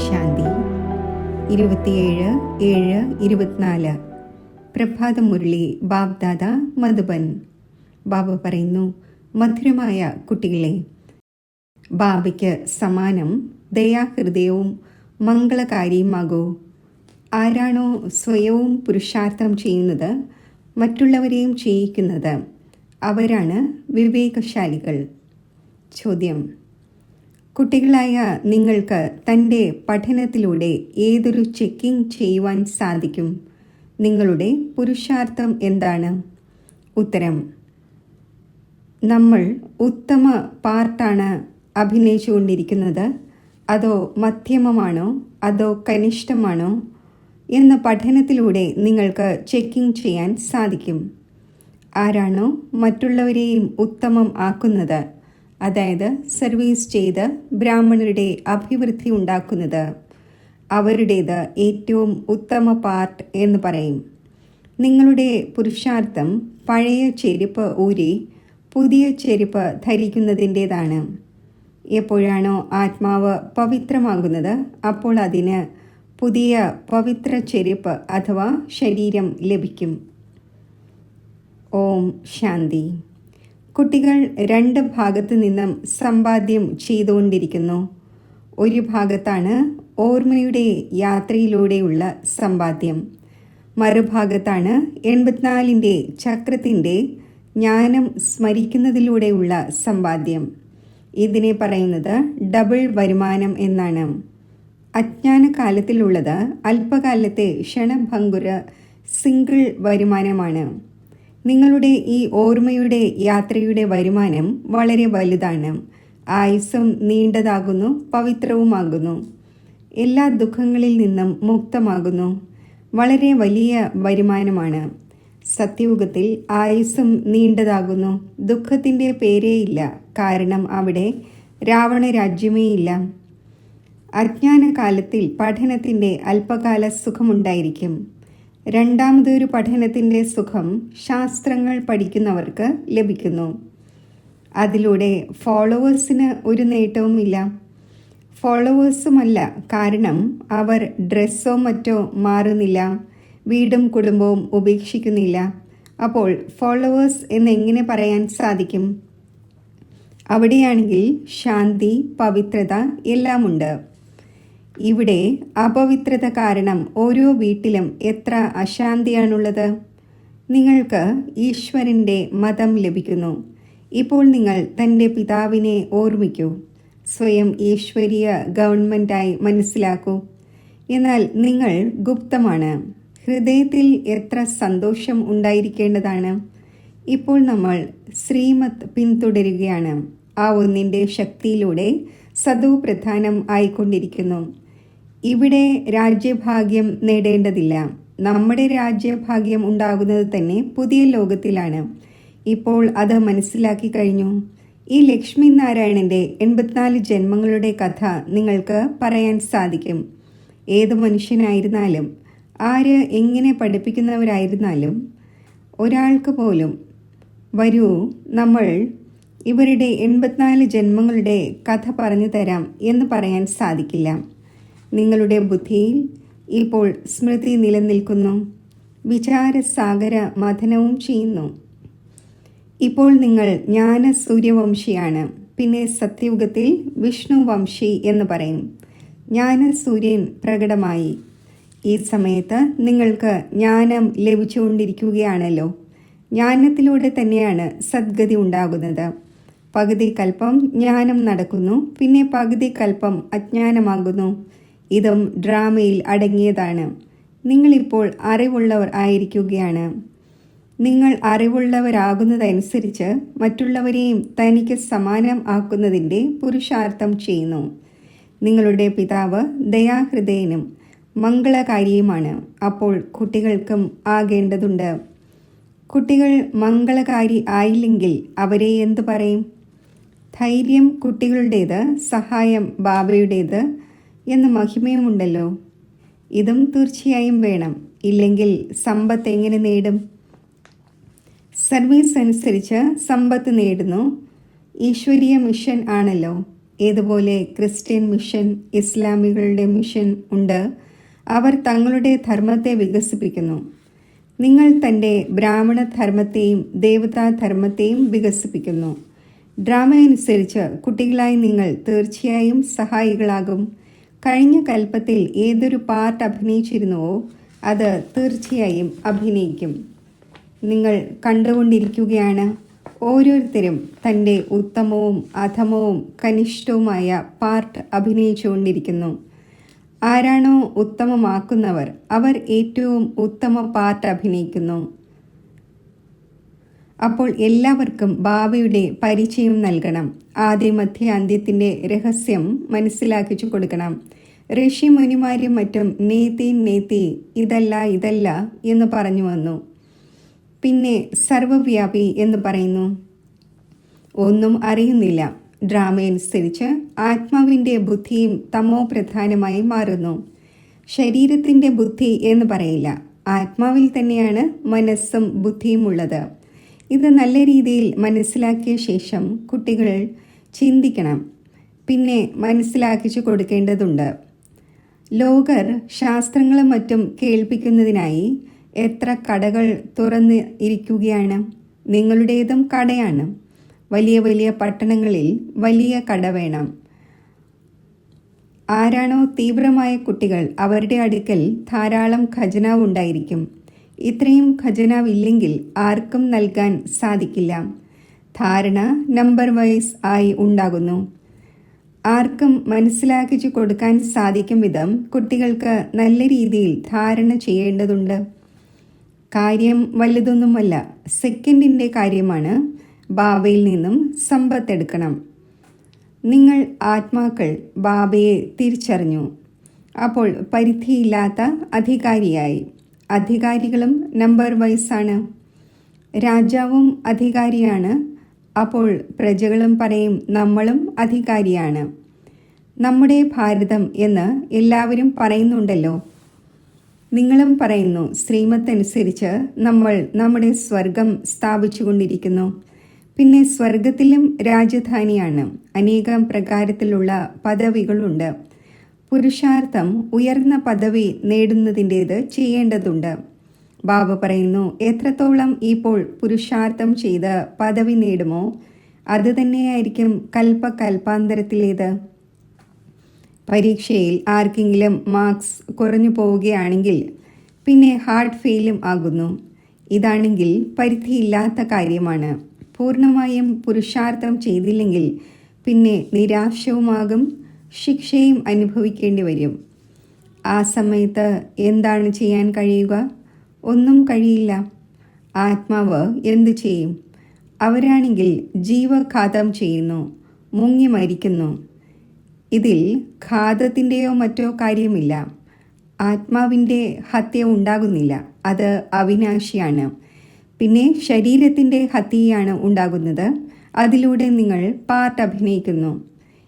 ശാന്തി. 27/7/24 പ്രഭാതമുരളി ബാബ്ദാദ മധുബൻ. ബാബ പറയുന്നു, മധുരമായ കുട്ടികളെ, ബാബയ്ക്ക് സമാനം ദയാഹൃദയവും മംഗളകാരിയുമാകൂ. ആരാണോ സ്വയവും പുരുഷാർത്ഥം ചെയ്യുന്നത്, മറ്റുള്ളവരെയും ചെയ്യിക്കുന്നത്, അവരാണ് വിവേകശാലികൾ. ചോദ്യം: കുട്ടികളായ നിങ്ങൾക്ക് തൻ്റെ പഠനത്തിലൂടെ ഏതൊരു ചെക്കിംഗ് ചെയ്യുവാൻ സാധിക്കും? നിങ്ങളുടെ പുരുഷാർത്ഥം എന്താണ്? ഉത്തരം: നമ്മൾ ഉത്തമ പാർട്ടാണ് അഭിനയിച്ചുകൊണ്ടിരിക്കുന്നത്, അതോ മധ്യമമാണോ, അതോ കനിഷ്ഠമാണോ എന്ന പഠനത്തിലൂടെ നിങ്ങൾക്ക് ചെക്കിംഗ് ചെയ്യാൻ സാധിക്കും. ആരാണോ മറ്റുള്ളവരെയും ഉത്തമം ആക്കുന്നത്, അതായത് സർവീസ് ചെയ്ത് ബ്രാഹ്മണരുടെ അഭിവൃദ്ധി ഉണ്ടാക്കുന്നത്, അവരുടേത് ഏറ്റവും ഉത്തമ പാർട്ട് എന്ന് പറയും. നിങ്ങളുടെ പുരുഷാർത്ഥം പഴയ ചെരുപ്പ് ഊരി പുതിയ ചെരുപ്പ് ധരിക്കുന്നതിൻ്റേതാണ്. എപ്പോഴാണോ ആത്മാവ് പവിത്രമാകുന്നത്, അപ്പോൾ അതിന് പുതിയ പവിത്ര ചെരുപ്പ് അഥവാ ശരീരം ലഭിക്കും. ഓം ശാന്തി. കുട്ടികൾ രണ്ട് ഭാഗത്തു നിന്നും സമ്പാദ്യം ചെയ്തുകൊണ്ടിരിക്കുന്നു. ഒരു ഭാഗത്താണ് ഓർമ്മയുടെ യാത്രയിലൂടെയുള്ള സമ്പാദ്യം, മറുഭാഗത്താണ് 84-ൻ്റെ ചക്രത്തിൻ്റെ ജ്ഞാനം സ്മരിക്കുന്നതിലൂടെയുള്ള സമ്പാദ്യം. ഇതിനെ പറയുന്നത് ഡബിൾ വരുമാനം എന്നാണ്. അജ്ഞാനകാലത്തിലുള്ളത് അല്പകാലത്തെ ക്ഷണഭങ്കുര സിംഗിൾ വരുമാനമാണ്. നിങ്ങളുടെ ഈ ഓർമ്മയുടെ യാത്രയുടെ വരുമാനം വളരെ വലുതാണ്. ആയുസ്സും നീണ്ടതാകുന്നു, പവിത്രവുമാകുന്നു, എല്ലാ ദുഃഖങ്ങളിൽ നിന്നും മുക്തമാകുന്നു. വളരെ വലിയ വരുമാനമാണ്. സത്യയുഗത്തിൽ ആയുസ്സും നീണ്ടതാകുന്നു. ദുഃഖത്തിൻ്റെ പേരേയില്ല, കാരണം അവിടെ രാവണ രാജ്യമേ ഇല്ല. അജ്ഞാനകാലത്തിൽ പഠനത്തിൻ്റെ അല്പകാല സുഖമുണ്ടായിരിക്കും. രണ്ടാമതൊരു പഠനത്തിൻ്റെ സുഖം ശാസ്ത്രങ്ങൾ പഠിക്കുന്നവർക്ക് ലഭിക്കുന്നു. അതിലൂടെ ഫോളോവേഴ്സിന് ഒരു നേട്ടവുമില്ല. ഫോളോവേഴ്സുമല്ല, കാരണം അവർ ഡ്രസ്സോ മറ്റോ മാറുന്നില്ല, വീടും കുടുംബവും ഉപേക്ഷിക്കുന്നില്ല. അപ്പോൾ ഫോളോവേഴ്സ് എന്നെങ്ങനെ പറയാൻ സാധിക്കും? അവിടെയാണെങ്കിൽ ശാന്തി, പവിത്രത എല്ലാമുണ്ട്. ഇവിടെ അപവിത്രത കാരണം ഓരോ വീട്ടിലും എത്ര അശാന്തിയാണുള്ളത്. നിങ്ങൾക്ക് ഈശ്വരൻ്റെ മതം ലഭിക്കുന്നു. ഇപ്പോൾ നിങ്ങൾ തൻ്റെ പിതാവിനെ ഓർമ്മിക്കൂ, സ്വയം ഈശ്വരീയ ഗവൺമെൻറ്റായി മനസ്സിലാക്കൂ. എന്നാൽ നിങ്ങൾ ഗുപ്തമാണ്. ഹൃദയത്തിൽ എത്ര സന്തോഷം ഉണ്ടായിരിക്കേണ്ടതാണ്. ഇപ്പോൾ നമ്മൾ ശ്രീമത്ത് പിന്തുടരുകയാണ്. ആ ഒന്നിൻ്റെ ശക്തിയിലൂടെ സദോ പ്രധാനം ആയിക്കൊണ്ടിരിക്കുന്നു. ഇവിടെ രാജ്യഭാഗ്യം നേടേണ്ടതില്ല. നമ്മുടെ രാജ്യഭാഗ്യം ഉണ്ടാകുന്നത് തന്നെ പുതിയ ലോകത്തിലാണ്. ഇപ്പോൾ അത് മനസ്സിലാക്കി കഴിഞ്ഞു. ഈ ലക്ഷ്മി നാരായണൻ്റെ 84 ജന്മങ്ങളുടെ കഥ നിങ്ങൾക്ക് പറയാൻ സാധിക്കും. ഏത് മനുഷ്യനായിരുന്നാലും, ആര് എങ്ങനെ പഠിപ്പിക്കുന്നവരായിരുന്നാലും, ഒരാൾക്ക് പോലും വരൂ, നമ്മൾ ഇവരുടെ 84 ജന്മങ്ങളുടെ കഥ പറഞ്ഞു തരാം എന്ന് പറയാൻ സാധിക്കില്ല. നിങ്ങളുടെ ബുദ്ധിയിൽ ഇപ്പോൾ സ്മൃതി നിലനിൽക്കുന്നു. വിചാരസാഗര മഥനവും ചെയ്യുന്നു. ഇപ്പോൾ നിങ്ങൾ ജ്ഞാന സൂര്യവംശിയാണ്. പിന്നെ സത്യയുഗത്തിൽ വിഷ്ണു വംശി എന്ന് പറയും. ജ്ഞാന സൂര്യൻ പ്രകടമായി. ഈ സമയത്ത് നിങ്ങൾക്ക് ജ്ഞാനം ലഭിച്ചുകൊണ്ടിരിക്കുകയാണല്ലോ. ജ്ഞാനത്തിലൂടെ തന്നെയാണ് സദ്ഗതി ഉണ്ടാകുന്നത്. പകുതി കൽപ്പം ജ്ഞാനം നടക്കുന്നു, പിന്നെ പകുതി കൽപ്പം അജ്ഞാനമാകുന്നു. ഇതും ഡ്രാമയിൽ അടങ്ങിയതാണ്. നിങ്ങളിപ്പോൾ അറിവുള്ളവർ ആയിരിക്കുകയാണ്. നിങ്ങൾ അറിവുള്ളവരാകുന്നതനുസരിച്ച് മറ്റുള്ളവരെയും തനിക്ക് സമാനം ആക്കുന്നതിൻ്റെ പുരുഷാർത്ഥം ചെയ്യുന്നു. നിങ്ങളുടെ പിതാവ് ദയാഹൃദയനും മംഗളകാരിയുമാണ്. അപ്പോൾ കുട്ടികൾക്കും ആകേണ്ടതുണ്ട്. കുട്ടികൾ മംഗളകാരി ആയില്ലെങ്കിൽ അവരെ എന്തു പറയും? ധൈര്യം കുട്ടികളുടേത്, സഹായം ബാബയുടേത് എന്ന മഹിമയുമുണ്ടല്ലോ. ഇതും തീർച്ചയായും വേണം. ഇല്ലെങ്കിൽ സമ്പത്ത് എങ്ങനെ നേടും? സർവീസ് അനുസരിച്ച് സമ്പത്ത് നേടുന്നു. ഈശ്വരീയ മിഷൻ ആണല്ലോ. ഏതുപോലെ ക്രിസ്ത്യൻ മിഷൻ, ഇസ്ലാമികളുടെ മിഷൻ ഉണ്ട്. അവർ തങ്ങളുടെ ധർമ്മത്തെ വികസിപ്പിക്കുന്നു. നിങ്ങൾ തൻ്റെ ബ്രാഹ്മണ ധർമ്മത്തെയും ദേവതാ ധർമ്മത്തെയും വികസിപ്പിക്കുന്നു. ഡ്രാമ അനുസരിച്ച് കുട്ടികളായി നിങ്ങൾ തീർച്ചയായും സഹായികളാകും. കഴിഞ്ഞ കൽപ്പത്തിൽ ഏതൊരു പാർട്ട് അഭിനയിച്ചിരുന്നുവോ അത് തീർച്ചയായും അഭിനയിക്കും. നിങ്ങൾ കണ്ടുകൊണ്ടിരിക്കുകയാണ്. ഓരോരുത്തരും തൻ്റെ ഉത്തമവും അധമവും കനിഷ്ഠവുമായ പാർട്ട് അഭിനയിച്ചുകൊണ്ടിരിക്കുന്നു. ആരാണോ ഉത്തമമാക്കുന്നവർ അവർ ഏറ്റവും ഉത്തമ പാർട്ട് അഭിനയിക്കുന്നു. അപ്പോൾ എല്ലാവർക്കും ബാബയുടെ പരിചയം നൽകണം. ആദ്യ മധ്യ അന്ത്യത്തിൻ്റെ രഹസ്യം മനസ്സിലാക്കിച്ചു കൊടുക്കണം. ഋഷി മുനിമാരും മറ്റും നേതി ഇതല്ല എന്ന് പറഞ്ഞു വന്നു. പിന്നെ സർവവ്യാപി എന്ന് പറയുന്നു. ഒന്നും അറിയുന്നില്ല. ഡ്രാമയനുസരിച്ച് ആത്മാവിൻ്റെ ബുദ്ധിയും തമോ പ്രധാനമായി മാറുന്നു. ശരീരത്തിൻ്റെ ബുദ്ധി എന്ന് പറയില്ല. ആത്മാവിൽ തന്നെയാണ് മനസ്സും ബുദ്ധിയും ഉള്ളത്. ഇത് നല്ല രീതിയിൽ മനസ്സിലാക്കിയ ശേഷം കുട്ടികൾ ചിന്തിക്കണം. പിന്നെ മനസ്സിലാക്കിച്ചു കൊടുക്കേണ്ടതുണ്ട്. ലോകർ ശാസ്ത്രങ്ങളും മറ്റും കേൾപ്പിക്കുന്നതിനായി എത്ര കടകൾ തുറന്ന് ഇരിക്കുകയാണ്. നിങ്ങളുടേതും കടയാണ്. വലിയ വലിയ പട്ടണങ്ങളിൽ വലിയ കട വേണം. ആരാണോ തീവ്രമായ കുട്ടികൾ അവരുടെ അടുക്കൽ ധാരാളം ഖജനാവ് ഉണ്ടായിരിക്കും. ഇത്രയും ഖജനാവില്ലെങ്കിൽ ആർക്കും നൽകാൻ സാധിക്കില്ല. ധാരണ നമ്പർ വൈസ് ആയി ഉണ്ടാകുന്നു. ആർക്കും മനസ്സിലാക്കിച്ചു കൊടുക്കാൻ സാധിക്കും വിധം കുട്ടികൾക്ക് നല്ല രീതിയിൽ ധാരണ ചെയ്യേണ്ടതുണ്ട്. കാര്യം വലുതൊന്നുമല്ല, സെക്കൻഡിൻ്റെ കാര്യമാണ്. ബാബയിൽ നിന്നും സമ്പത്തെടുക്കണം. നിങ്ങൾ ആത്മാക്കൾ ബാബയെ തിരിച്ചറിഞ്ഞു. അപ്പോൾ പരിധിയില്ലാത്ത അധികാരിയായി. അധികാരികളും നമ്പർ വൈസാണ്. രാജാവും അധികാരിയാണ്. അപ്പോൾ പ്രജകളും പറയും നമ്മളും അധികാരിയാണ്. നമ്മുടെ ഭാരതം എന്ന് എല്ലാവരും പറയുന്നുണ്ടല്ലോ. നിങ്ങളും പറയുന്നു ശ്രീമത്തനുസരിച്ച് നമ്മൾ നമ്മുടെ സ്വർഗം സ്ഥാപിച്ചുകൊണ്ടിരിക്കുന്നു. പിന്നെ സ്വർഗത്തിലും രാജധാനിയാണ്. അനേകം പ്രകാരത്തിലുള്ള പദവികളുണ്ട്. പുരുഷാർത്ഥം ഉയർന്ന പദവി നേടുന്നതിൻ്റേത് ചെയ്യേണ്ടതുണ്ട്. ബാബ പറയുന്നു എത്രത്തോളം ഇപ്പോൾ പുരുഷാർത്ഥം ചെയ്ത് പദവി നേടുമോ അത് തന്നെയായിരിക്കും കൽപ്പാന്തരത്തിലേത്. പരീക്ഷയിൽ ആർക്കെങ്കിലും മാർക്സ് കുറഞ്ഞു പോവുകയാണെങ്കിൽ പിന്നെ ഹാർട്ട് ഫെയിലും ആകുന്നു. ഇതാണെങ്കിൽ പരിധിയില്ലാത്ത കാര്യമാണ്. പൂർണ്ണമായും പുരുഷാർത്ഥം ചെയ്തില്ലെങ്കിൽ പിന്നെ നിരാശവുമാകും, ശിക്ഷയും അനുഭവിക്കേണ്ടി വരും. ആ സമയത്ത് എന്താണ് ചെയ്യാൻ കഴിയുക? ഒന്നും കഴിയില്ല. ആത്മാവ് എന്തു ചെയ്യും? അവരാണെങ്കിൽ ജീവഘാതം ചെയ്യുന്നു, മുങ്ങി മരിക്കുന്നു. ഇതിൽ ഘാതത്തിൻ്റെയോ മറ്റോ കാര്യമില്ല. ആത്മാവിൻ്റെ ഹത്യ ഉണ്ടാകുന്നില്ല. അത് അവിനാശിയാണ്. പിന്നെ ശരീരത്തിൻ്റെ ഹത്യയാണ് ഉണ്ടാകുന്നത്. അതിലൂടെ നിങ്ങൾ പാർട്ട് അഭിനയിക്കുന്നു.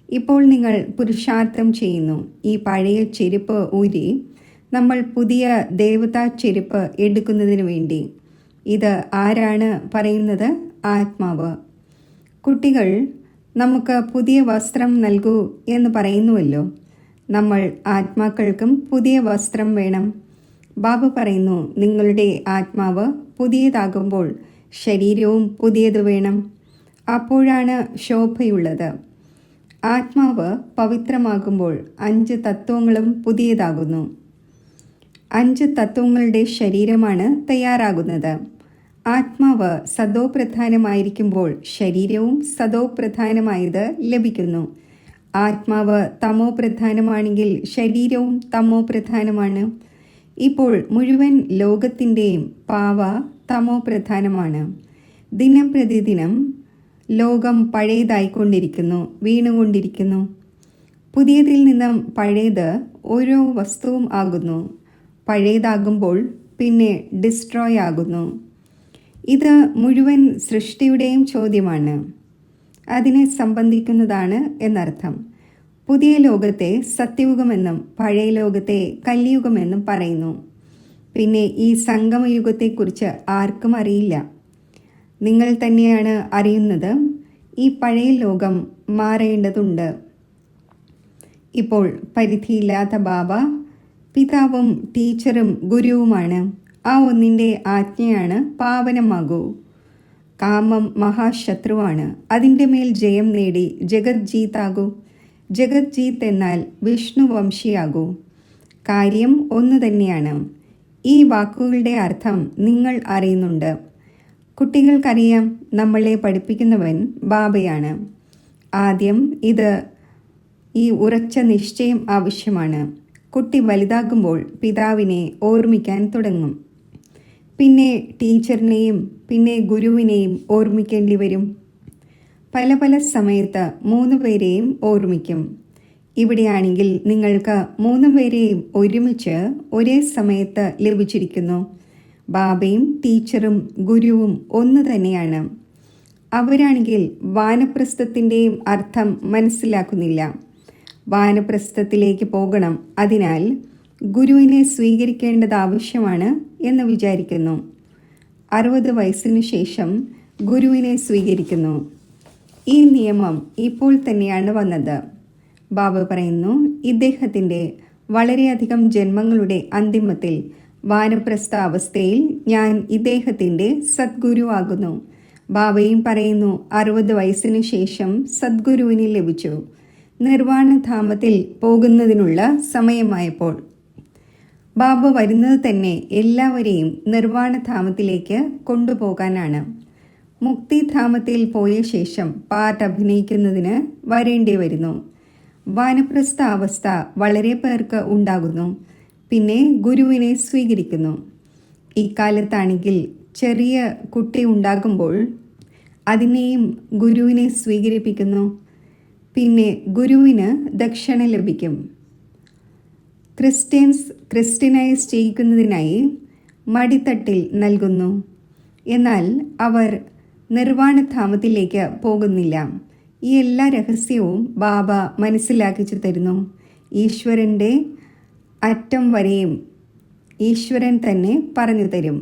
ഇപ്പോൾ നിങ്ങൾ പുരുഷാർത്ഥം ചെയ്യുന്നു. ഈ പഴയ ചെരുപ്പ് ഊരി നമ്മൾ പുതിയ ദേവതാ ചെരുപ്പ് എടുക്കുന്നതിന് വേണ്ടി. ഇത് ആരാണ് പറയുന്നത്? ആത്മാവ്. കുട്ടികൾ നമുക്ക് പുതിയ വസ്ത്രം നൽകൂ എന്ന് പറയുന്നുവല്ലോ. നമ്മൾ ആത്മാക്കൾക്കും പുതിയ വസ്ത്രം വേണം. ബാബ പറയുന്നു നിങ്ങളുടെ ആത്മാവ് പുതിയതാകുമ്പോൾ ശരീരവും പുതിയത് വേണം. അപ്പോഴാണ് ശോഭയുള്ളത്. ആത്മാവ് പവിത്രമാകുമ്പോൾ 5 തത്വങ്ങളും പുതിയതാകുന്നു. 5 തത്വങ്ങളുടെ ശരീരമാണ് തയ്യാറാകുന്നത്. ആത്മാവ് സദോപ്രധാനമായിരിക്കുമ്പോൾ ശരീരവും സദോപ്രധാനമായത് ലഭിക്കുന്നു. ആത്മാവ് തമോ പ്രധാനമാണെങ്കിൽ ശരീരവും തമോ പ്രധാനമാണ്. ഇപ്പോൾ മുഴുവൻ ലോകത്തിൻ്റെയും പാവ തമോ പ്രധാനമാണ്. ദിനം പ്രതിദിനം ലോകം പഴയതായിക്കൊണ്ടിരിക്കുന്നു, വീണുകൊണ്ടിരിക്കുന്നു. പുതിയതിൽ നിന്നും പഴയത് ഓരോ വസ്തുവും ആകുന്നു. പഴയതാകുമ്പോൾ പിന്നെ ഡിസ്ട്രോയ് ആകുന്നു. ഇത് മുഴുവൻ സൃഷ്ടിയുടെയും ചോദ്യമാണ്. അതിനെ സംബന്ധിക്കുന്നതാണ് എന്നർത്ഥം. പുതിയ ലോകത്തെ സത്യയുഗമെന്നും പഴയ ലോകത്തെ കലിയുഗമെന്നും പറയുന്നു. പിന്നെ ഈ സംഗമയുഗത്തെക്കുറിച്ച് ആർക്കും അറിയില്ല. നിങ്ങൾ തന്നെയാണ് അറിയുന്നത്. ഈ പഴയ ലോകം മാറേണ്ടതുണ്ട്. ഇപ്പോൾ പരിധിയില്ലാത്ത ബാബ പിതാവും ടീച്ചറും ഗുരുവുമാണ്. ആ ഒന്നിൻ്റെ ആജ്ഞയാണ് പാവനമാകൂ. കാമം മഹാശത്രുവാണ്. അതിൻ്റെ മേൽ ജയം നേടി ജഗത് ജീത്താകൂ. ജഗത് ജീത്ത് എന്നാൽ വിഷ്ണുവംശിയാകൂ. കാര്യം ഒന്നു തന്നെയാണ്. ഈ വാക്കുകളുടെ അർത്ഥം നിങ്ങൾ അറിയുന്നുണ്ട്. കുട്ടികൾക്കറിയാം, നമ്മളെ പഠിപ്പിക്കുന്നവൻ ബാബയാണ്. ആദ്യം ഈ ഉറച്ച നിശ്ചയം ആവശ്യമാണ്. കുട്ടി വലുതാകുമ്പോൾ പിതാവിനെ ഓർമ്മിക്കാൻ തുടങ്ങും. പിന്നെ ടീച്ചറിനെയും പിന്നെ ഗുരുവിനെയും ഓർമ്മിക്കേണ്ടി വരും. പല പല സമയത്ത് 3 പേരെയും ഓർമ്മിക്കും. ഇവിടെയാണെങ്കിൽ നിങ്ങൾക്ക് 3 പേരെയും ഒരുമിച്ച് ഒരേ സമയത്ത് ലഭിച്ചിരിക്കുന്നു. ബാബയും ടീച്ചറും ഗുരുവും ഒന്ന് തന്നെയാണ്. അവരാണെങ്കിൽ വാനപ്രസ്ഥത്തിൻ്റെയും അർത്ഥം മനസ്സിലാക്കുന്നില്ല. വാനപ്രസ്ഥത്തിലേക്ക് പോകണം, അതിനാൽ ഗുരുവിനെ സ്വീകരിക്കേണ്ടത് ആവശ്യമാണ് എന്ന് വിചാരിക്കുന്നു. 60 വയസ്സിനു ശേഷം ഗുരുവിനെ സ്വീകരിക്കുന്നു. ഈ നിയമം ഇപ്പോൾ തന്നെയാണ് വന്നത്. ബാബ പറയുന്നു, ഇദ്ദേഹത്തിൻ്റെ വളരെയധികം ജന്മങ്ങളുടെ അന്തിമത്തിൽ വാനപ്രസ്ഥ അവസ്ഥയിൽ ഞാൻ ഇദ്ദേഹത്തിൻ്റെ സദ്ഗുരു ആകുന്നു. ബാബയും പറയുന്നു, 60 വയസ്സിനു ശേഷം സദ്ഗുരുവിനെ ലഭിച്ചു. നിർവാണധാമത്തിൽ പോകുന്നതിനുള്ള സമയമായപ്പോൾ ബാബ വരുന്നത് തന്നെ എല്ലാവരെയും നിർവാണധാമത്തിലേക്ക് കൊണ്ടുപോകാനാണ്. മുക്തിധാമത്തിൽ പോയ ശേഷം പാട്ട് അഭിനയിക്കുന്നതിന് വരേണ്ടി വരുന്നു. വാനപ്രസ്ഥ അവസ്ഥ വളരെ പേർക്ക് ഉണ്ടാകുന്നു. പിന്നെ ഗുരുവിനെ സ്വീകരിക്കുന്നു. ഇക്കാലത്താണെങ്കിൽ ചെറിയ കുട്ടി ഉണ്ടാകുമ്പോൾ അതിനെയും ഗുരുവിനെ സ്വീകരിപ്പിക്കുന്നു. പിന്നെ ഗുരുവിന് ദക്ഷിണ ലഭിക്കും. ക്രിസ്ത്യനൈസ് ചെയ്യിക്കുന്നതിനായി മടിത്തട്ടിൽ നൽകുന്നു. എന്നാൽ അവർ നിർവാണധാമത്തിലേക്ക് പോകുന്നില്ല. ഈ എല്ലാ രഹസ്യവും ബാബ മനസ്സിലാക്കിച്ചു തരുന്നു. ഈശ്വരൻ്റെ അറ്റം വരെയും ഈശ്വരൻ തന്നെ പറഞ്ഞു തരും.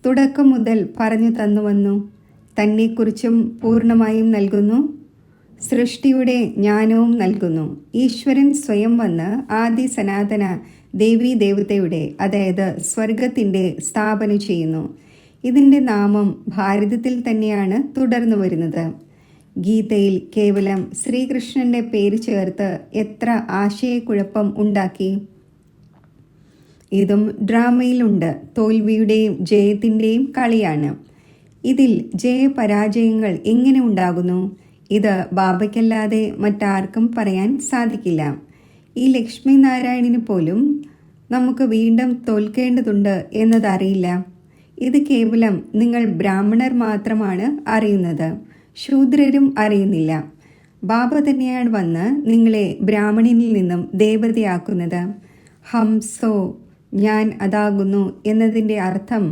തുടക്കം മുതൽ പറഞ്ഞു തന്നുവന്നു. തന്നെക്കുറിച്ചും പൂർണ്ണമായും നൽകുന്നു. സൃഷ്ടിയുടെ ജ്ഞാനവും നൽകുന്നു. ഈശ്വരൻ സ്വയം വന്ന് ആദി സനാതന ദേവീ ദേവതയുടെ, അതായത് സ്വർഗത്തിൻ്റെ സ്ഥാപന ചെയ്യുന്നു. ഇതിൻ്റെ നാമം ഭാരതത്തിൽ തന്നെയാണ് തുടർന്നു വരുന്നത്. ഗീതയിൽ കേവലം ശ്രീകൃഷ്ണൻ്റെ പേര് ചേർത്ത് എത്ര ആശയക്കുഴപ്പം ഉണ്ടാക്കി. ഇതും ഡ്രാമയിലുണ്ട്. തോൽവിയുടെയും ജയത്തിൻ്റെയും കളിയാണ്. ഇതിൽ ജയപരാജയങ്ങൾ എങ്ങനെ ഉണ്ടാകുന്നു? ഇത് ബാബയ്ക്കല്ലാതെ മറ്റാർക്കും പറയാൻ സാധിക്കില്ല. ഈ ലക്ഷ്മി നാരായണന് പോലും നമുക്ക് വീണ്ടും തോൽക്കേണ്ടതുണ്ട് എന്നതറിയില്ല. ഇത് കേവലം നിങ്ങൾ ബ്രാഹ്മണർ മാത്രമാണ് അറിയുന്നത്. ശൂദ്രരും അറിയുന്നില്ല. ബാബ തന്നെയാണ് വന്ന് നിങ്ങളെ ബ്രാഹ്മണനിൽ നിന്നും ദേവതയാക്കുന്നത്. ഹംസോ, ഞാൻ അതാകുന്നു എന്നതിൻ്റെ അർത്ഥം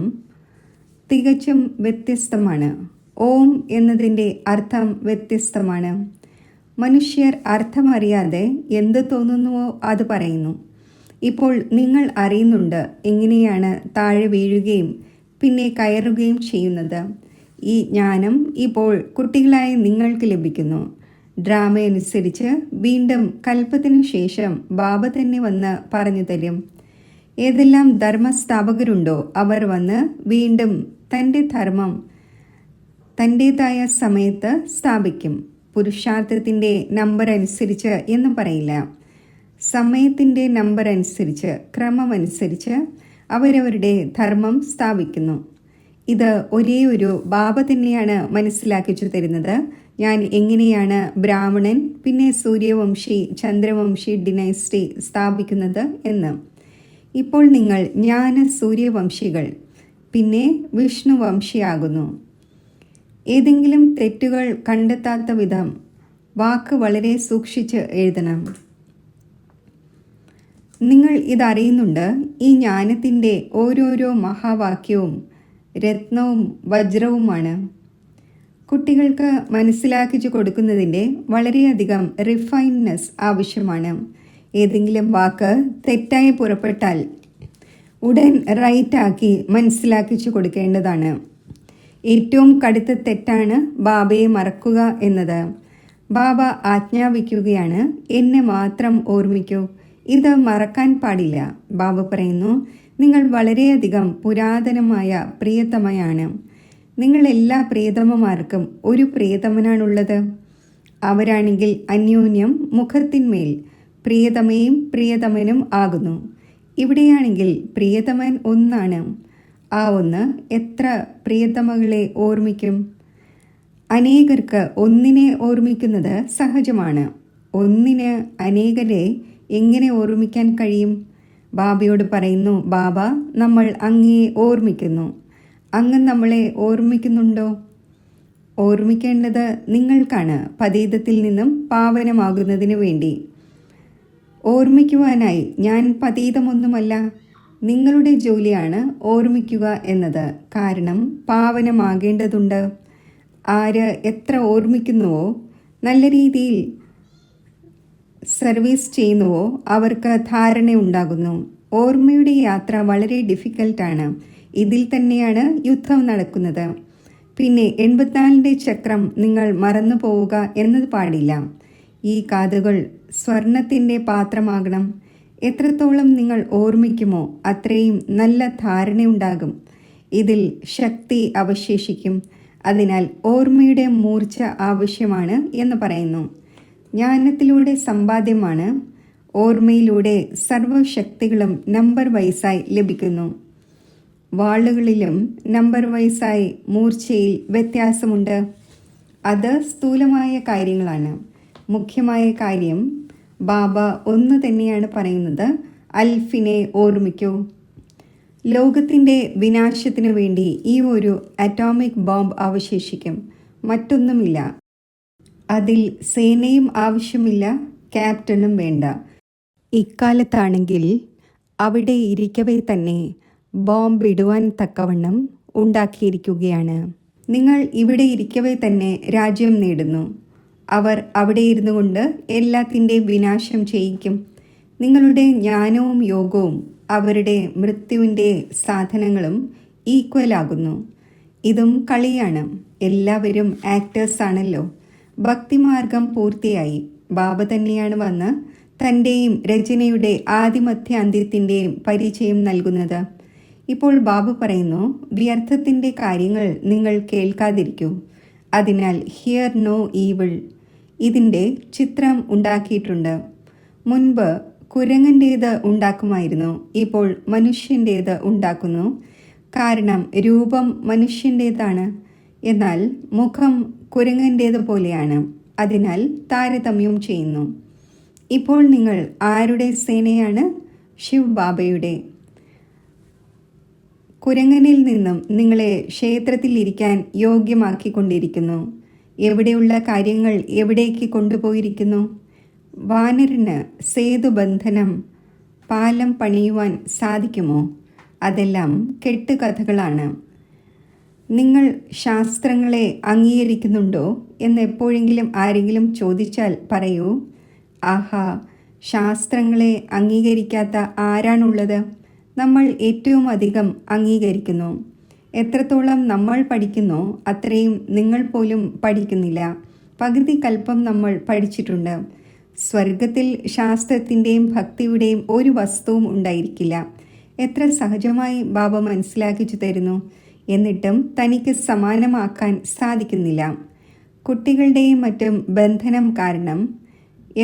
തികച്ചും വ്യത്യസ്തമാണ്. ഓം എന്നതിൻ്റെ അർത്ഥം വ്യത്യസ്തമാണ്. മനുഷ്യർ അർത്ഥമറിയാതെ എന്ത് തോന്നുന്നുവോ അത് പറയുന്നു. ഇപ്പോൾ നിങ്ങൾ അറിയുന്നുണ്ട് എങ്ങനെയാണ് താഴെ വീഴുകയും പിന്നെ കയറുകയും ചെയ്യുന്നത്. ഈ ജ്ഞാനം ഇപ്പോൾ കുട്ടികളായ നിങ്ങൾക്ക് ലഭിക്കുന്നു. ഡ്രാമയനുസരിച്ച് വീണ്ടും കൽപ്പത്തിനു ശേഷം ബാബ തന്നെ വന്ന് പറഞ്ഞു തരും. ഏതെല്ലാം ധർമ്മസ്ഥാപകരുണ്ടോ അവർ വന്ന് വീണ്ടും തൻ്റെ ധർമ്മം തൻ്റേതായ സമയത്ത് സ്ഥാപിക്കും. പുരുഷാർത്ഥത്തിൻ്റെ നമ്പർ അനുസരിച്ച് എന്ന് പറയില്ല. സമയത്തിൻ്റെ നമ്പർ അനുസരിച്ച്, ക്രമമനുസരിച്ച് അവരവരുടെ ധർമ്മം സ്ഥാപിക്കുന്നു. ഇത് ഒരേ ഒരു ബാബ തന്നെയാണ് മനസ്സിലാക്കിച്ചു തരുന്നത്. ഞാൻ എങ്ങനെയാണ് ബ്രാഹ്മണൻ പിന്നെ സൂര്യവംശി ചന്ദ്രവംശി ഡിനൈസ്റ്റി സ്ഥാപിക്കുന്നത് എന്ന്. ഇപ്പോൾ നിങ്ങൾ ജ്ഞാന സൂര്യവംശികൾ പിന്നെ വിഷ്ണുവംശിയാകുന്നു. ഏതെങ്കിലും തെറ്റുകൾ കണ്ടെത്താത്ത വിധം വാക്ക് വളരെ സൂക്ഷിച്ച് എഴുതണം. നിങ്ങൾ ഇതറിയുന്നുണ്ട്. ഈ ജ്ഞാനത്തിൻ്റെ ഓരോരോ മഹാവാക്യവും രത്നവും വജ്രവുമാണ്. കുട്ടികൾക്ക് മനസ്സിലാക്കിച്ചു കൊടുക്കുന്നതിൻ്റെ വളരെയധികം റിഫൈൻനെസ് ആവശ്യമാണ്. ഏതെങ്കിലും വാക്ക് തെറ്റായി പുറപ്പെട്ടാൽ ഉടൻ റൈറ്റാക്കി മനസ്സിലാക്കിച്ചു കൊടുക്കേണ്ടതാണ്. ഏറ്റവും കടുത്ത തെറ്റാണ് ബാബയെ മറക്കുക എന്നത്. ബാബ ആജ്ഞാപിക്കുകയാണ്, എന്നെ മാത്രം ഓർമ്മിക്കൂ, ഇത് മറക്കാൻ പാടില്ല. ബാബ പറയുന്നു, നിങ്ങൾ വളരെയധികം പുരാതനമായ പ്രിയതമയാണ്. നിങ്ങൾ എല്ലാ പ്രിയതമമാർക്കും ഒരു പ്രിയതമനാണുള്ളത്. അവരാണെങ്കിൽ അന്യോന്യം മുഖത്തിന്മേൽ പ്രിയതമയും പ്രിയതമനും ആകുന്നു. ഇവിടെയാണെങ്കിൽ പ്രിയതമൻ ഒന്നാണ്. ആ ഒന്ന് എത്ര പ്രിയതമകളെ ഓർമ്മിക്കും? അനേകർക്ക് ഒന്നിനെ ഓർമ്മിക്കുന്നത് സഹജമാണ്. ഒന്നിന് അനേകരെ എങ്ങനെ ഓർമ്മിക്കാൻ കഴിയും? ബാബയോട് പറയുന്നു, ബാബ, നമ്മൾ അങ്ങയെ ഓർമ്മിക്കുന്നു. അങ്ങ് നമ്മളെ ഓർമ്മിക്കുന്നുണ്ടോ? ഓർമ്മിക്കേണ്ടത് നിങ്ങൾക്കാണ്, പതീതത്തിൽ നിന്നും പാവനമാകുന്നതിന് വേണ്ടി. ഓർമ്മിക്കുവാനായി ഞാൻ പതീതമൊന്നുമല്ല. നിങ്ങളുടെ ജോലിയാണ് ഓർമ്മിക്കുക എന്നത്. കാരണം പാവനമാകേണ്ടതുണ്ട്. ആര് എത്ര ഓർമ്മിക്കുന്നുവോ, നല്ല രീതിയിൽ സർവീസ് ചെയ്യുന്നുവോ അവർക്ക് ധാരണയുണ്ടാകുന്നു. ഓർമ്മയുടെ യാത്ര വളരെ ഡിഫിക്കൽട്ടാണ്. ഇതിൽ തന്നെയാണ് യുദ്ധം നടക്കുന്നത്. പിന്നെ 84ന്റെ ചക്രം നിങ്ങൾ മറന്നു പോവുക എന്നത് പാടില്ല. ഈ കാതുകൾ സ്വർണത്തിൻ്റെ പാത്രമാകണം. എത്രത്തോളം നിങ്ങൾ ഓർമ്മിക്കുമോ അത്രയും നല്ല ധാരണയുണ്ടാകും. ഇതിൽ ശക്തി അവശേഷിക്കും. അതിനാൽ ഓർമ്മയുടെ മൂർച്ച ആവശ്യമാണ് എന്ന് പറയുന്നു. ജ്ഞാനത്തിലൂടെ സമ്പാദ്യമാണ്. ഓർമ്മയിലൂടെ സർവശക്തികളും നമ്പർ വൈസായി ലഭിക്കുന്നു. വാളുകളിലും നമ്പർ വൈസായി മൂർച്ചയിൽ വ്യത്യാസമുണ്ട്. അത് സ്ഥൂലമായ കാര്യങ്ങളാണ്. മുഖ്യമായ കാര്യം ബാബ ഒന്ന് തന്നെയാണ് പറയുന്നത്, അൽഫിനെ ഓർമ്മിക്കൂ. ലോകത്തിൻ്റെ വിനാശത്തിനു വേണ്ടി ഈ ഒരു അറ്റോമിക് ബോംബ് അവശേഷിക്കും, മറ്റൊന്നുമില്ല. അതിൽ സേനയും ആവശ്യമില്ല, ക്യാപ്റ്റനും വേണ്ട. ഇക്കാലത്താണെങ്കിൽ അവിടെ ഇരിക്കവേ തന്നെ ബോംബ് ഇടുവാൻ തക്കവണ്ണം ഉണ്ടാക്കിയിരിക്കുകയാണ്. നിങ്ങൾ ഇവിടെ ഇരിക്കവേ തന്നെ രാജ്യം നേടുന്നു. അവർ അവിടെ ഇരുന്നു കൊണ്ട് എല്ലാത്തിൻ്റെയും വിനാശം ചെയ്യിക്കും. നിങ്ങളുടെ ജ്ഞാനവും യോഗവും അവരുടെ മൃത്യുവിൻ്റെ സാധനങ്ങളും ഈക്വലാകുന്നു. ഇതും കളിയാണ്. എല്ലാവരും ആക്ടേഴ്സാണല്ലോ. ഭക്തിമാർഗം പൂർത്തിയായി. ബാബ തന്നെയാണ് വന്ന് തൻ്റെയും രചനയുടെ ആദിമധ്യാന്ത്യത്തിൻ്റെയും പരിചയം നൽകുന്നത്. ഇപ്പോൾ ബാബ പറയുന്നു, വ്യർത്ഥത്തിൻ്റെ കാര്യങ്ങൾ നിങ്ങൾ കേൾക്കാതിരിക്കൂ. അതിനാൽ ഹിയർ നോ ഈവിൾ. ഇതിൻ്റെ ചിത്രം ഉണ്ടാക്കിയിട്ടുണ്ട്. മുൻപ് കുരങ്ങൻ്റേത് ഉണ്ടാക്കുമായിരുന്നു, ഇപ്പോൾ മനുഷ്യൻ്റേത് ഉണ്ടാക്കുന്നു. കാരണം രൂപം മനുഷ്യൻ്റേതാണ്, എന്നാൽ മുഖം കുരങ്ങൻ്റേത് പോലെയാണ്. അതിനാൽ താരതമ്യം ചെയ്യുന്നു. ഇപ്പോൾ നിങ്ങൾ ആരുടെ സേനയാണ്? ശിവ് ബാബയുടെ. കുരങ്ങനിൽ നിന്നും നിങ്ങളെ ക്ഷേത്രത്തിൽ ഇരിക്കാൻ യോഗ്യമാക്കിക്കൊണ്ടിരിക്കുന്നു. എവിടെയുള്ള കാര്യങ്ങൾ എവിടേക്ക് കൊണ്ടുപോയിരിക്കുന്നു? വാനരന് സേതുബന്ധനം, പാലം പണിയുവാൻ സാധിക്കുമോ? അതെല്ലാം കെട്ടുകഥകളാണ്. നിങ്ങൾ ശാസ്ത്രങ്ങളെ അംഗീകരിക്കുന്നുണ്ടോ എന്ന് എപ്പോഴെങ്കിലും ആരെങ്കിലും ചോദിച്ചാൽ പറയൂ, ആഹാ, ശാസ്ത്രങ്ങളെ അംഗീകരിക്കാത്ത ആരാണുള്ളത്? നമ്മൾ ഏറ്റവും അധികം അംഗീകരിക്കുന്നു. എത്രത്തോളം നമ്മൾ പഠിക്കുന്നോ അത്രയും നിങ്ങൾ പോലും പഠിക്കുന്നില്ല. പകുതി കൽപ്പം നമ്മൾ പഠിച്ചിട്ടുണ്ട്. സ്വർഗത്തിൽ ശാസ്ത്രത്തിൻ്റെയും ഭക്തിയുടെയും ഒരു വസ്തുവും ഉണ്ടായിരിക്കില്ല. എത്ര സഹജമായി ബാബ മനസ്സിലാക്കിച്ചു തരുന്നു. എന്നിട്ടും തനിക്ക് സമാനമാക്കാൻ സാധിക്കുന്നില്ല. കുട്ടികളുടെയും മറ്റും ബന്ധനം കാരണം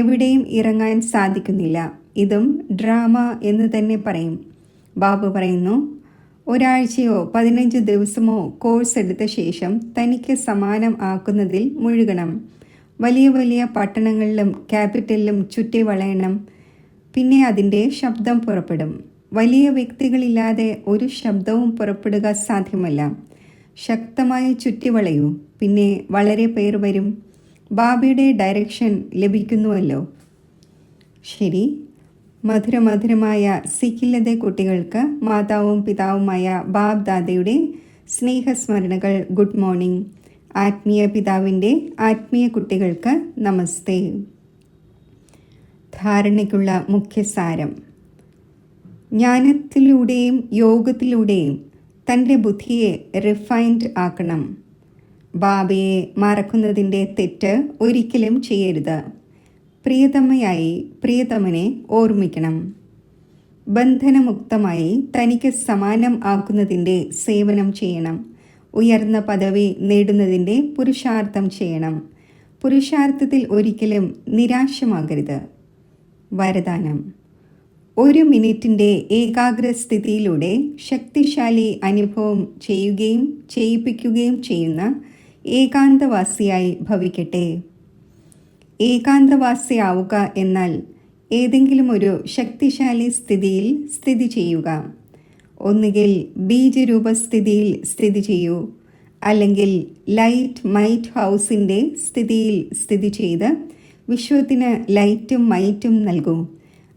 എവിടെയും ഇറങ്ങാൻ സാധിക്കുന്നില്ല. ഇതും ഡ്രാമ എന്ന് തന്നെ പറയും. ബാബു പറയുന്നു, ഒരാഴ്ചയോ 15 ദിവസമോ കോഴ്സ് എടുത്ത ശേഷം തനിക്ക് സമാനം ആക്കുന്നതിൽ മുഴുകണം. വലിയ വലിയ പട്ടണങ്ങളിലും ക്യാപിറ്റലിലും ചുറ്റി വളയണം. പിന്നെ അതിൻ്റെ ശബ്ദം പുറപ്പെടും. വലിയ വ്യക്തികളില്ലാതെ ഒരു ശബ്ദവും പുറപ്പെടുക സാധ്യമല്ല. ശക്തമായി ചുറ്റി വളയൂ, പിന്നെ വളരെ പേർ വരും. ബാബയുടെ ഡയറക്ഷൻ ലഭിക്കുന്നുവല്ലോ. ശരി, മധുരമധുരമായ സിഖില്ലത കുട്ടികൾക്ക് മാതാവും പിതാവുമായ ബാബ് ദാദയുടെ സ്നേഹസ്മരണകൾ. Good morning. ആത്മീയ പിതാവിൻ്റെ ആത്മീയ കുട്ടികൾക്ക് നമസ്തേ. ധാരണയ്ക്കുള്ള മുഖ്യസാരം: ജ്ഞാനത്തിലൂടെയും യോഗത്തിലൂടെയും തൻ്റെ ബുദ്ധിയെ റിഫൈൻഡ് ആക്കണം. ബാബയെ മറക്കുന്നതിൻ്റെ തെറ്റ് ഒരിക്കലും ചെയ്യരുത്. പ്രിയതമയായി പ്രിയതമനെ ഓർമ്മിക്കണം. ബന്ധനമുക്തമായി തനിക്ക് സമാനം ആക്കുന്നതിൻ്റെ സേവനം ചെയ്യണം. ഉയർന്ന പദവി നേടുന്നതിൻ്റെ പുരുഷാർത്ഥം ചെയ്യണം. പുരുഷാർത്ഥത്തിൽ ഒരിക്കലും നിരാശമാകരുത്. വരദാനം: 1 മിനിറ്റിൻ്റെ ഏകാഗ്രസ്ഥിതിയിലൂടെ ശക്തിശാലി അനുഭവം ചെയ്യുകയും ചെയ്യിപ്പിക്കുകയും ചെയ്യുന്ന ഏകാന്തവാസിയായി ഭവിക്കട്ടെ. ഏകാന്തവാസിയാവുക എന്നാൽ ഏതെങ്കിലും ഒരു ശക്തിശാലി സ്ഥിതിയിൽ സ്ഥിതി ചെയ്യുക. ഒന്നുകിൽ ബീജരൂപസ്ഥിതിയിൽ സ്ഥിതി ചെയ്യൂ, അല്ലെങ്കിൽ ലൈറ്റ് മൈറ്റ് ഹൗസിൻ്റെ സ്ഥിതിയിൽ സ്ഥിതി ചെയ്ത് വിശ്വത്തിന് ലൈറ്റും മൈറ്റും നൽകൂ.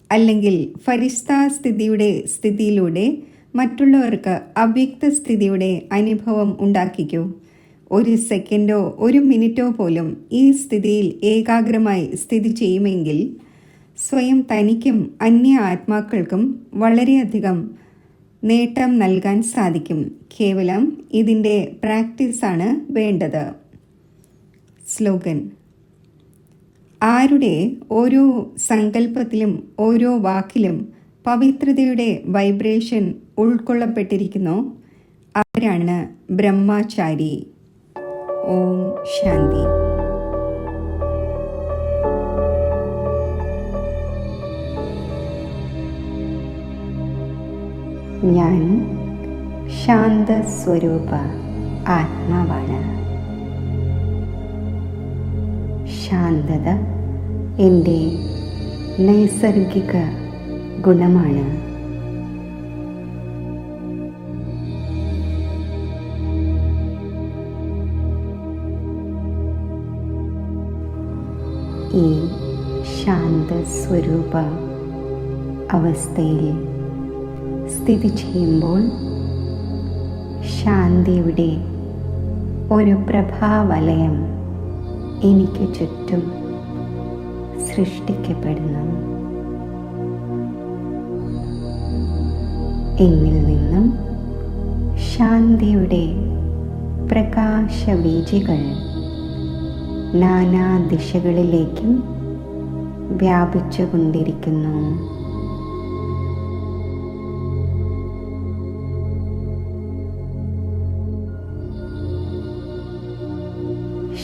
അല്ലെങ്കിൽ ഫരിസ്താ സ്ഥിതിയിലൂടെ മറ്റുള്ളവർക്ക് അവ്യക്ത സ്ഥിതിയുടെ അനുഭവം ഉണ്ടാക്കിക്കൂ. 1 സെക്കൻഡോ 1 മിനിറ്റോ പോലും ഈ സ്ഥിതിയിൽ ഏകാഗ്രമായി സ്ഥിതി ചെയ്യുമെങ്കിൽ സ്വയം തനിക്കും അന്യ ആത്മാക്കൾക്കും വളരെയധികം നേട്ടം നൽകാൻ സാധിക്കും. കേവലം ഇതിൻ്റെ പ്രാക്ടീസാണ് വേണ്ടത്. സ്ലോഗൻ: ആരുടെ ഓരോ സങ്കല്പത്തിലും ഓരോ വാക്കിലും പവിത്രതയുടെ വൈബ്രേഷൻ ഉൾക്കൊള്ളപ്പെട്ടിരിക്കുന്നോ അവരാണ് ബ്രഹ്മചാരി. ഓം ശാന്തി. ഞാൻ ശാന്തസ്വരൂപ ആത്മാവാണ്. ശാന്തത എൻ്റെ നൈസർഗിക ഗുണമാണ്. ഈ ശാന്തസ്വരൂപ അവസ്ഥയിൽ സ്ഥിതി ചെയ്യുമ്പോൾ ശാന്തിയുടെ ഒരു പ്രഭാവലയം എനിക്ക് ചുറ്റും സൃഷ്ടിക്കപ്പെടുന്നു. എന്നിൽ നിന്നും ശാന്തിയുടെ പ്രകാശവീചികൾ നാനാ ദിശകളിലേക്കും വ്യാപിച്ചുകൊണ്ടിരിക്കുന്നു.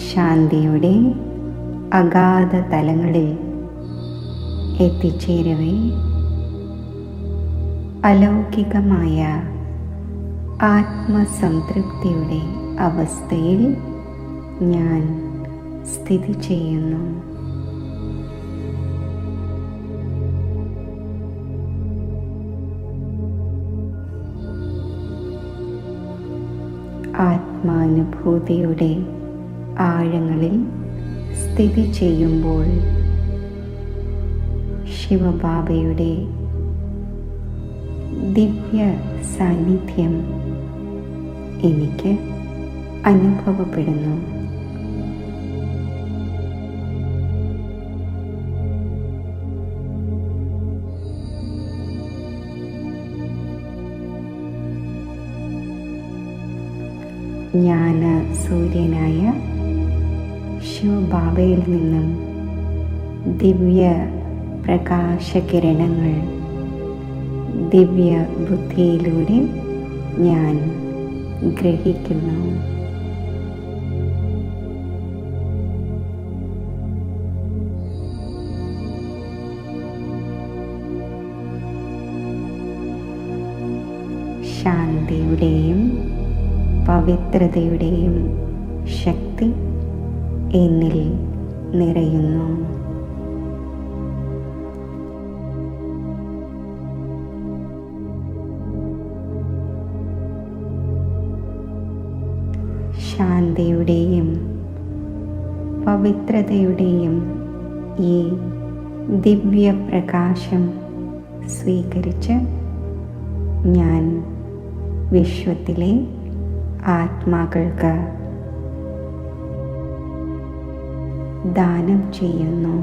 ശാന്തിയുടെ അഗാധ തലങ്ങളിൽ എത്തിച്ചേരവേ അലൗകികമായ ആത്മസംതൃപ്തിയുടെ അവസ്ഥയിൽ ഞാൻ സ്ഥിതി ചെയ്യുന്നു. ആത്മാനുഭൂതിയുടെ ആഴങ്ങളിൽ സ്ഥിതി ചെയ്യുമ്പോൾ ശിവബാബയുടെ ദിവ്യ സാന്നിധ്യം എനിക്ക് അനുഭവപ്പെടുന്നു. ജ്ഞാന സൂര്യനായ ശിവബാബയിൽ നിന്നും ദിവ്യ പ്രകാശകിരണങ്ങൾ ദിവ്യ ബുദ്ധിയിലൂടെ ഞാൻ ഗ്രഹിക്കുന്നു. ശാന്തിയുടെയും പവിത്രതയുടെയും ശക്തി എന്നിൽ നിറയുന്നു. ശാന്തിയുടെയും പവിത്രതയുടെയും ഈ ദിവ്യപ്രകാശം സ്വീകരിച്ച് ഞാൻ വിശ്വത്തിലെ ആത്മാക്കൾക്ക് ദാനം ചെയ്യുന്നു.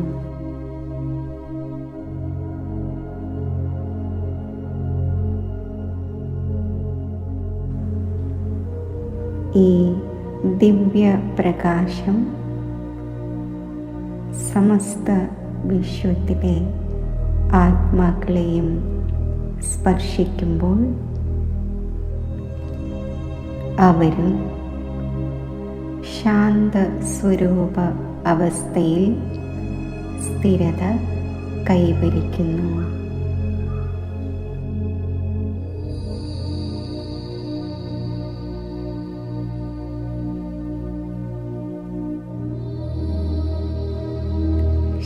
ഈ ദിവ്യ പ്രകാശം സമസ്ത വിശ്വത്തിലെ ആത്മാക്കളെയും സ്പർശിക്കുമ്പോൾ അവരും ശാന്ത സ്വരൂപ അവസ്ഥയിൽ സ്ഥിരത കൈവരിക്കുന്നു.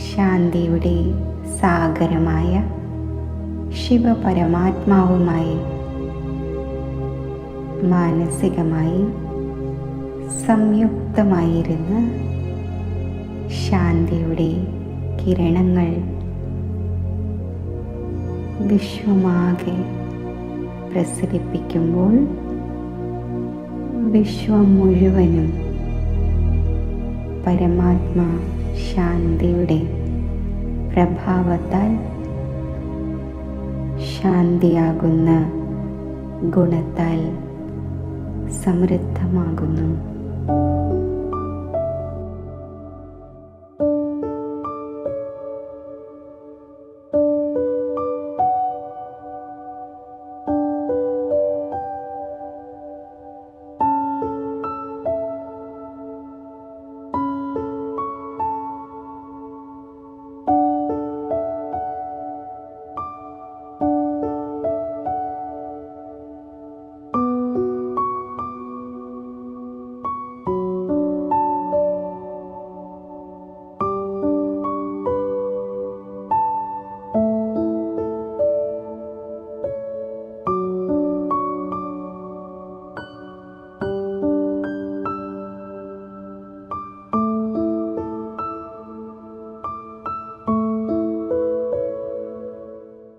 ശാന്തിയുടെ സാഗരമായ ശിവപരമാത്മാവുമായി മാനസികമായി സംയുക്തമായിരുന്ന് ശാന്തിയുടെ കിരണങ്ങൾ വിശ്വമാകെ പ്രസരിപ്പിക്കുമ്പോൾ വിശ്വം മുഴുവനും പരമാത്മാ ശാന്തിയുടെ പ്രഭാവത്താൽ ശാന്തിയാകുന്ന ഗുണത്താൽ സമൃദ്ധമാകുന്നു.